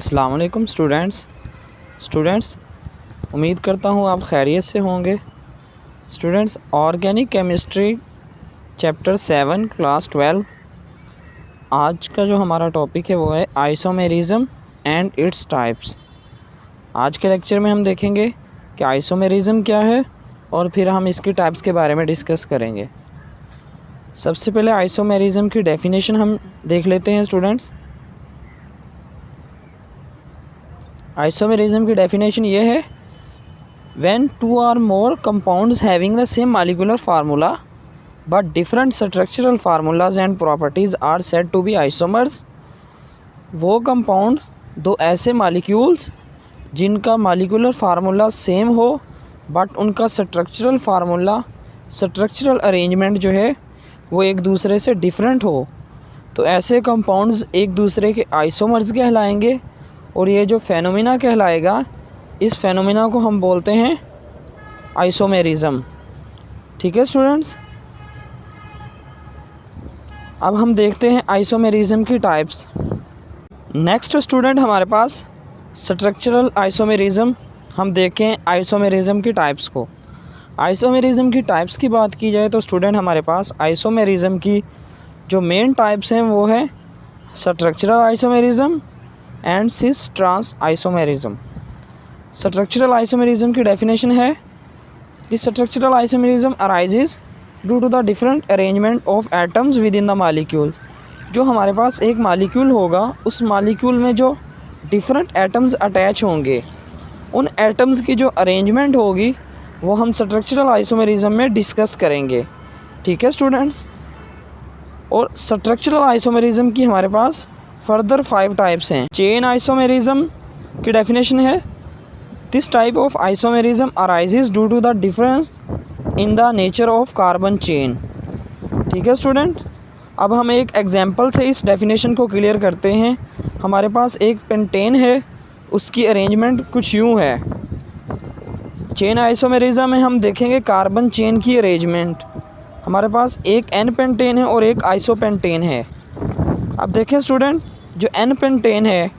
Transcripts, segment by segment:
अस्सलाम वालेकुम स्टूडेंट्स, उम्मीद करता हूँ आप खैरियत से होंगे। Students, organic chemistry chapter 7 class 12, आज का जो हमारा टॉपिक है वो है आइसोमेरिज्म एंड इट्स टाइप्स। आज के लेक्चर में हम देखेंगे कि आइसोमेरिज्म क्या है और फिर हम इसकी टाइप्स के बारे में डिस्कस करेंगे। सबसे पहले आइसोमेरिज्म की डेफिनेशन हम देख लेते हैं स्टूडेंट्स। आइसोमेरिज्म की डेफिनेशन ये है, when two or more compounds having the same molecular formula but different structural formulas and properties are said to be isomers. वो कंपाउंड दो ऐसे मॉलिक्यूल्स जिनका मॉलिक्यूलर फार्मूला सेम हो बट उनका स्ट्रक्चरल अरेंजमेंट जो है वो एक दूसरे से डिफरेंट हो, तो ऐसे कंपाउंड्स एक दूसरे के आइसोमर्स कहलाएंगे। और ये जो फेनोमेना कहलाएगा, इस फेनोमेना को हम बोलते हैं आइसोमेरिज्म। ठीक है स्टूडेंट्स, अब हम देखते हैं आइसोमेरिज्म की टाइप्स। नेक्स्ट स्टूडेंट हमारे पास स्ट्रक्चरल आइसोमेरिज्म। हम देखें आइसोमेरिज्म की टाइप्स को। आइसोमेरिज्म की टाइप्स की बात की जाए तो स्टूडेंट हमारे पास आइसोमेरिज्म की जो मेन टाइप्स हैं वो है structural isomerism and cis trans isomerism. Structural isomerism की डेफिनेशन है, the structural isomerism arises due to the different arrangement of atoms within the molecule. जो हमारे पास एक मॉलिक्यूल होगा, उस मॉलिक्यूल में जो डिफरेंट एटम्स अटैच होंगे, उन एटम्स की जो अरेंजमेंट होगी वो हम स्ट्रक्चरल आइसोमेरिज्म में डिस्कस करेंगे। ठीक है स्टूडेंट्स, और स्ट्रक्चरल आइसोमेरिज्म की हमारे पास फर्दर 5 टाइप्स हैं। चेन आइसोमेरिज्म की डेफिनेशन है, this type of isomerism arises due to the difference in the nature of carbon chain. ठीक है स्टूडेंट, अब हम एक एग्जांपल से इस डेफिनेशन को क्लियर करते हैं। हमारे पास एक पेंटेन है, उसकी अरेंजमेंट कुछ यूँ है। चेन आइसोमेरिज्म में हम देखेंगे कार्बन चेन की अरेंजमेंट। हमारे पास एक एन पेंटेन है और एक आइसोपेंटेन है। अब देखें स्टूडेंट, जो एन पेंटेन है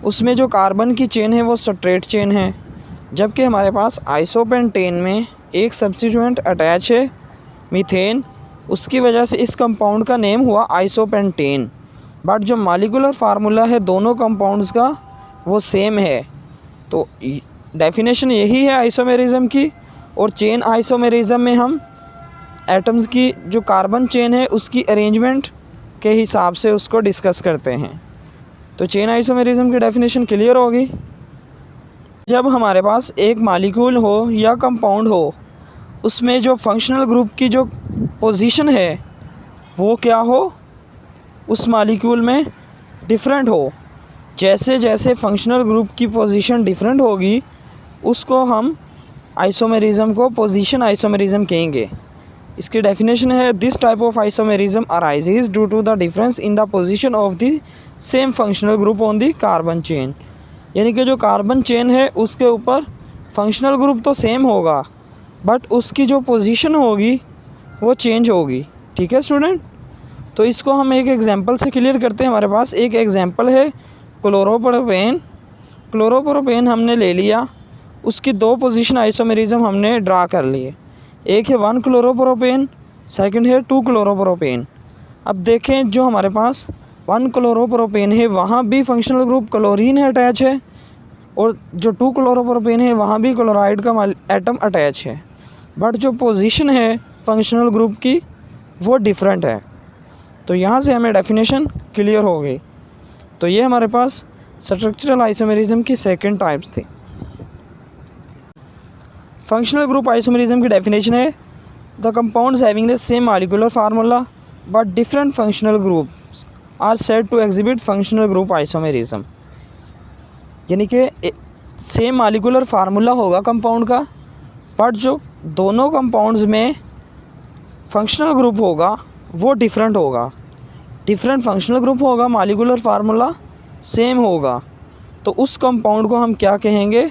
उसमें जो कार्बन की चेन है वो स्ट्रेट चेन है, जबकि हमारे पास आइसोपेंटेन में एक सब्स्टिट्यूएंट अटैच है मीथेन। उसकी वजह से इस कंपाउंड का नेम हुआ आइसोपेंटेन, बट जो मॉलिक्यूलर फार्मूला है दोनों कंपाउंड्स का वो सेम है। तो डेफिनेशन यही है आइसोमेरिज्म की। और चेन आइसोमेरिज्म में हम एटम्स की जो कार्बन चेन है उसकी अरेंजमेंट के हिसाब से उसको डिस्कस करते हैं। तो चेन आइसोमेरिज्म की डेफिनेशन क्लियर होगी। जब हमारे पास एक मॉलिक्यूल हो या कंपाउंड हो, उसमें जो फंक्शनल ग्रुप की जो पोजीशन है वो क्या हो, उस मॉलिक्यूल में डिफरेंट हो। जैसे जैसे फंक्शनल ग्रुप की पोजीशन डिफरेंट होगी, उसको हम आइसोमेरिज्म को पोजीशन आइसोमेरिज्म कहेंगे। इसकी डेफिनेशन है, this type of isomerism arises due to the difference in the position of the same functional group on the carbon chain. यानी कि जो कार्बन चेन है उसके ऊपर फंक्शनल ग्रुप तो सेम होगा, बट उसकी जो पोजीशन होगी वो चेंज होगी। ठीक है स्टूडेंट, तो इसको हम एक एग्जांपल से क्लियर करते हैं। हमारे पास एक एग्जांपल है क्लोरोप्रोपेन। क्लोरोप्रोपेन हमने ले लिया, उसकी 2 पोजीशन आइसोमेरिज्म हमने ड्रा कर लिए। एक है 1 क्लोरोप्रोपेन, सेकंड है 2 क्लोरोप्रोपेन। अब देखें, जो हमारे पास 1 क्लोरोप्रोपेन है वहाँ भी फंक्शनल ग्रुप क्लोरीन है अटैच है, और जो 2 क्लोरोप्रोपेन है वहाँ भी क्लोराइड का एटम अटैच है, बट जो पोजीशन है फंक्शनल ग्रुप की वो डिफरेंट है। तो यहाँ से हमें डेफिनेशन क्लियर हो गई। तो ये हमारे पास स्ट्रक्चरल आइसोमेरिज्म की सेकंड टाइप्स थी। फंक्शनल ग्रुप आइसोमेरिज्म की डेफिनेशन है, the compounds having the same molecular formula but different functional groups are said to exhibit functional group isomerism. यानी कि सेम मॉलिक्यूलर फार्मूला होगा कंपाउंड का, बट जो दोनों कंपाउंड्स में फंक्शनल ग्रुप होगा वो डिफरेंट होगा। डिफरेंट फंक्शनल ग्रुप होगा, मॉलिक्यूलर फार्मूला सेम होगा, तो उस कंपाउंड को हम क्या कहेंगे,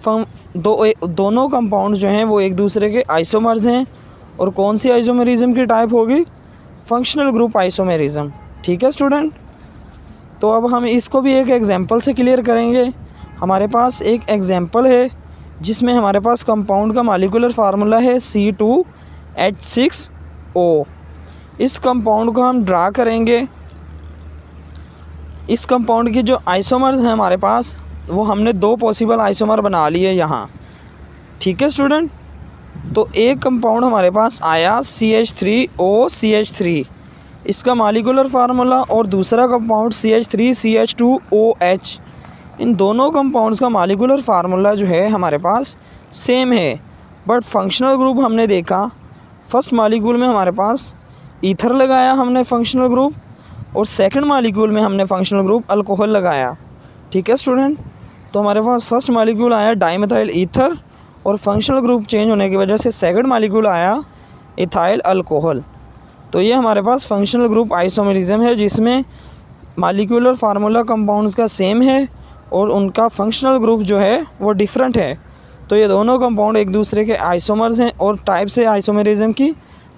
दोनों कंपाउंड जो हैं वो एक दूसरे के आइसोमर्स हैं। और कौन सी आइसोमेरिज्म की टाइप होगी, फंक्शनल ग्रुप आइसोमेरिज्म। ठीक है स्टूडेंट, तो अब हम इसको भी एक एग्जांपल से क्लियर करेंगे। हमारे पास एक एग्जांपल है जिसमें हमारे पास कंपाउंड का मॉलिक्यूलर फार्मूला है C2H6O। इस कंपाउंड को हम ड्रा करेंगे। इस कंपाउंड के जो आइसोमर्स हैं हमारे पास, वो हमने 2 पॉसिबल आइसोमर बना लिए यहाँ। ठीक है स्टूडेंट, तो एक कंपाउंड हमारे पास आया CH3OCH3, इसका मॉलिक्यूलर फार्मूला, और दूसरा कंपाउंड CH3CH2OH। इन दोनों कंपाउंड्स का मॉलिक्यूलर फार्मूला जो है हमारे पास सेम है, बट फंक्शनल ग्रुप हमने देखा। फर्स्ट मॉलिक्यूल में हमारे पास ईथर लगाया हमने फंक्शनल ग्रुप, और सेकंड मॉलिक्यूल में हमने फंक्शनल ग्रुप अल्कोहल लगाया। ठीक है स्टूडेंट, तो हमारे पास फर्स्ट मॉलिक्यूल आया डाइमेथाइल ईथर, और फंक्शनल ग्रुप चेंज होने की वजह से सेकंड मॉलिक्यूल आया इथाइल अल्कोहल। तो ये हमारे पास फंक्शनल ग्रुप आइसोमेरिज्म है, जिसमें मॉलिक्यूलर फार्मूला कंपाउंड्स का सेम है और उनका फंक्शनल ग्रुप जो है वो डिफरेंट है। तो ये दोनों कंपाउंड एक दूसरे के आइसोमर्स हैं, और टाइप से आइसोमेरिज्म की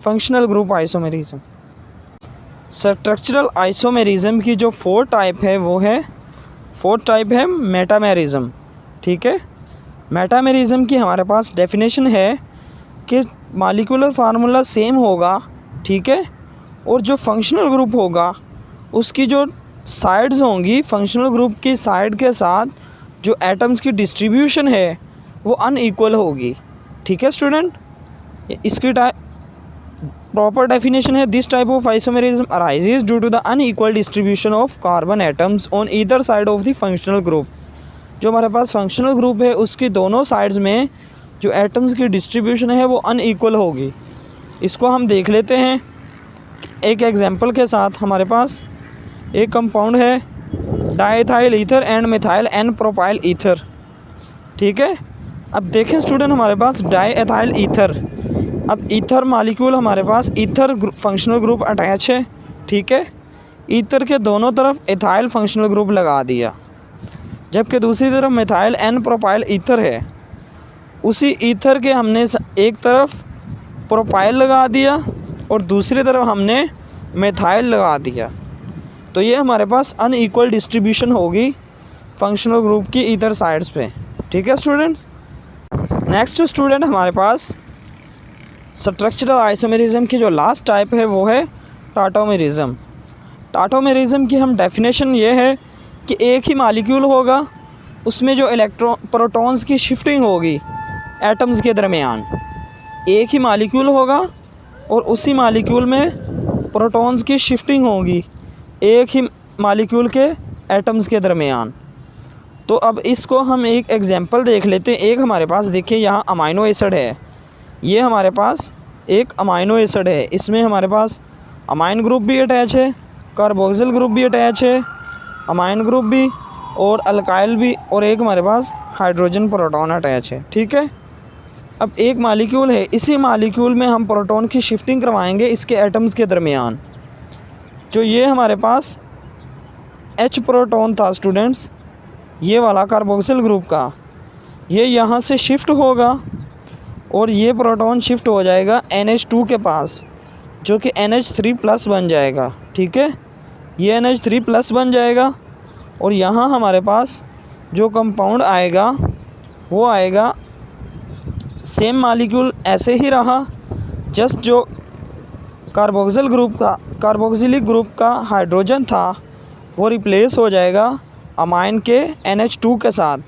functional group isomerism. Structural isomerism की जो 4 टाइप है वो है, 4th टाइप है मेटामेरिज्म। ठीक है, मेटामेरिज्म की हमारे पास डेफिनेशन है कि मॉलिक्यूलर फार्मूला सेम होगा, ठीक है, और जो फंक्शनल ग्रुप होगा उसकी जो साइड्स होंगी, फंक्शनल ग्रुप की साइड के साथ जो एटम्स की डिस्ट्रीब्यूशन है वो अनइक्वल होगी। ठीक है स्टूडेंट, इसकी प्रॉपर डेफिनेशन है, this type of isomerism arises due to the unequal distribution of carbon atoms on either side of the functional group. जो हमारे पास फंक्शनल ग्रुप है उसकी दोनों साइड्स में जो एटम्स की डिस्ट्रीब्यूशन है वो अनइक्वल होगी। इसको हम देख लेते हैं एक एग्जांपल के साथ। हमारे पास एक कंपाउंड है diethyl ether and methyl n propyl ether. ठीक है, अब देखें स्टूडेंट, हमारे पास डाइएथाइल ईथर, अब ईथर मॉलिक्यूल हमारे पास ईथर फंक्शनल ग्रुप अटैच है। ठीक है, ईथर के दोनों तरफ एथाइल फंक्शनल ग्रुप लगा दिया, जबकि दूसरी तरफ मिथाइल एन प्रोपाइल ईथर है। उसी ईथर के हमने एक तरफ प्रोपाइल लगा दिया और दूसरी तरफ हमने मिथाइल लगा दिया। तो ये हमारे पास अनइक्वल डिस्ट्रीब्यूशन होगी फंक्शनल ग्रुप की ईथर साइड्स पे। ठीक है स्टूडेंट्स, नेक्स्ट स्टूडेंट हमारे पास स्ट्रक्चरल आइसोमेरिज्म की जो लास्ट टाइप है वो है टाटोमेरिज्म। टाटोमेरिज्म की हम डेफिनेशन ये है कि एक ही मॉलिक्यूल होगा, उसमें जो प्रोटॉन्स की शिफ्टिंग होगी एटम्स के दरमियान। एक ही मॉलिक्यूल होगा और उसी मॉलिक्यूल में प्रोटॉन्स की शिफ्टिंग होगी एक ही मॉलिक्यूल के एटम्स के दरमियान। तो अब इसको हम एक एग्जांपल देख लेते हैं। एक हमारे पास देखिए यहाँ अमाइनो एसिड है, ये हमारे पास एक अमाइनो एसिड है, इसमें हमारे पास अमाइन ग्रुप भी अटैच है, कार्बोक्सिल ग्रुप भी अटैच है, अमाइन ग्रुप भी और अल्काइल भी, और एक हमारे पास हाइड्रोजन प्रोटॉन अटैच है। ठीक है, अब एक मॉलिक्यूल है, इसी मॉलिक्यूल में हम प्रोटॉन की शिफ्टिंग करवाएंगे इसके एटम्स के दरमियान। जो ये हमारे पास H प्रोटॉन था स्टूडेंट्स, ये वाला कार्बोक्सिल ग्रुप का, ये यहाँ से शिफ्ट होगा और ये प्रोटॉन शिफ्ट हो जाएगा NH2 के पास, जो कि NH3+ बन जाएगा। ठीक है, ये NH3+ बन जाएगा और यहाँ हमारे पास जो कंपाउंड आएगा वो आएगा सेम मॉलिक्यूल ऐसे ही रहा, जस्ट जो कार्बोक्सिलिक ग्रुप का हाइड्रोजन था वो रिप्लेस हो जाएगा अमाइन के NH2 के साथ,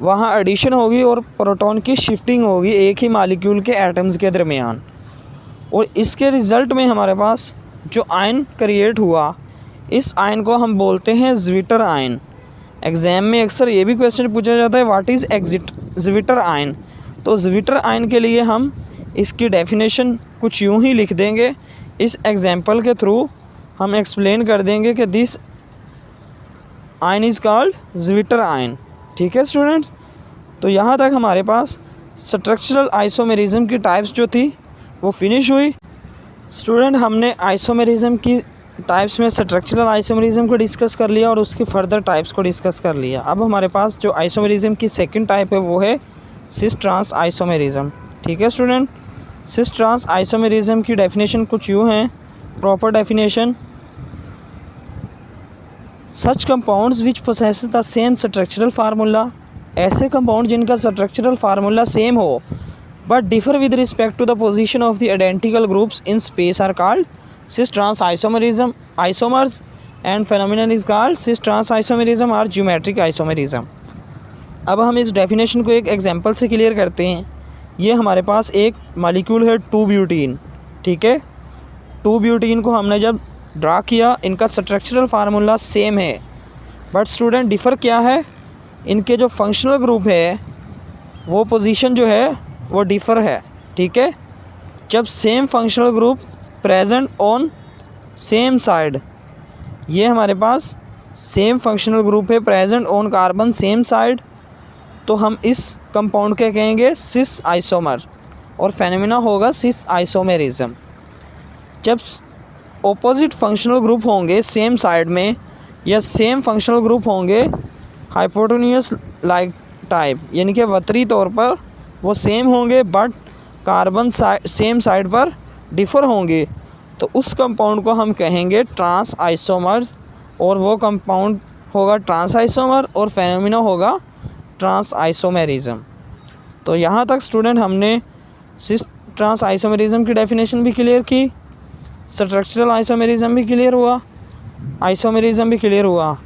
वहाँ एडिशन होगी और प्रोटॉन की शिफ्टिंग होगी एक ही मॉलिक्यूल के एटम्स के दरमियान। और इसके रिज़ल्ट में हमारे पास जो आयन क्रिएट हुआ, इस आयन को हम बोलते हैं ज़्विटर आयन। एग्ज़ाम में अक्सर ये भी क्वेश्चन पूछा जाता है, व्हाट इज़ ज़्विटर आयन। तो ज़्विटर आयन के लिए हम इसकी डेफिनेशन कुछ यूँ ही लिख देंगे, इस एग्जांपल के थ्रू हम एक्सप्लेन कर देंगे कि this ion is called zwitter ion. ठीक है स्टूडेंट्स, तो यहाँ तक हमारे पास स्ट्रक्चरल आइसोमेरिज्म की टाइप्स जो थी वो फिनिश हुई। स्टूडेंट, हमने आइसोमेरिज्म की टाइप्स में स्ट्रक्चरल आइसोमेरिज्म को डिस्कस कर लिया और उसकी फर्दर टाइप्स को डिस्कस कर लिया। अब हमारे पास जो आइसोमेरिज्म की सेकंड टाइप है वो है सिस ट्रांस आइसोमेरिज्म। ठीक है स्टूडेंट, सिस ट्रांस आइसोमेरिज्म की डेफिनेशन कुछ यूँ है, proper definition, such compounds which possess the same structural formula, ऐसे कंपाउंड जिनका स्ट्रक्चरल फार्मूला सेम हो but differ with respect to the position of the identical groups in space are called cis trans isomerism isomers and phenomenon is called cis trans isomerism और geometric isomerism. अब हम इस definition को एक example से clear करते हैं। ये हमारे पास एक मॉलिक्यूल है 2-ब्यूटीन, ठीक है। 2-ब्यूटीन को हमने जब ड्रा किया, इनका स्ट्रक्चरल फार्मूला सेम है बट स्टूडेंट डिफ़र क्या है, इनके जो फंक्शनल ग्रुप है वो पोजीशन जो है वो डिफ़र है, ठीक है। जब same functional group present on same side, ये हमारे पास सेम फंक्शनल ग्रुप है present on carbon same side, तो हम इस कंपाउंड के कहेंगे सिस आइसोमर और फेनोमेना होगा सिस आइसोमेरिज्म। जब ऑपोजिट फंक्शनल ग्रुप होंगे सेम साइड में या सेम फंक्शनल ग्रुप होंगे हाइपोटेन्यूस लाइक टाइप, यानी कि वतरी तौर पर वो सेम होंगे बट कार्बन सेम साइड पर डिफ़र होंगे, तो उस कंपाउंड को हम कहेंगे ट्रांस आइसोमर्स और वो कंपाउंड होगा ट्रांस आइसोमर और फेनोमेना होगा ट्रांस आइसोमेरिज्म। तो यहाँ तक स्टूडेंट हमने सिस ट्रांस आइसोमेरिज्म की डेफिनेशन भी क्लियर की, स्ट्रक्चरल आइसोमेरिज्म भी क्लियर हुआ, आइसोमेरिज्म भी क्लियर हुआ।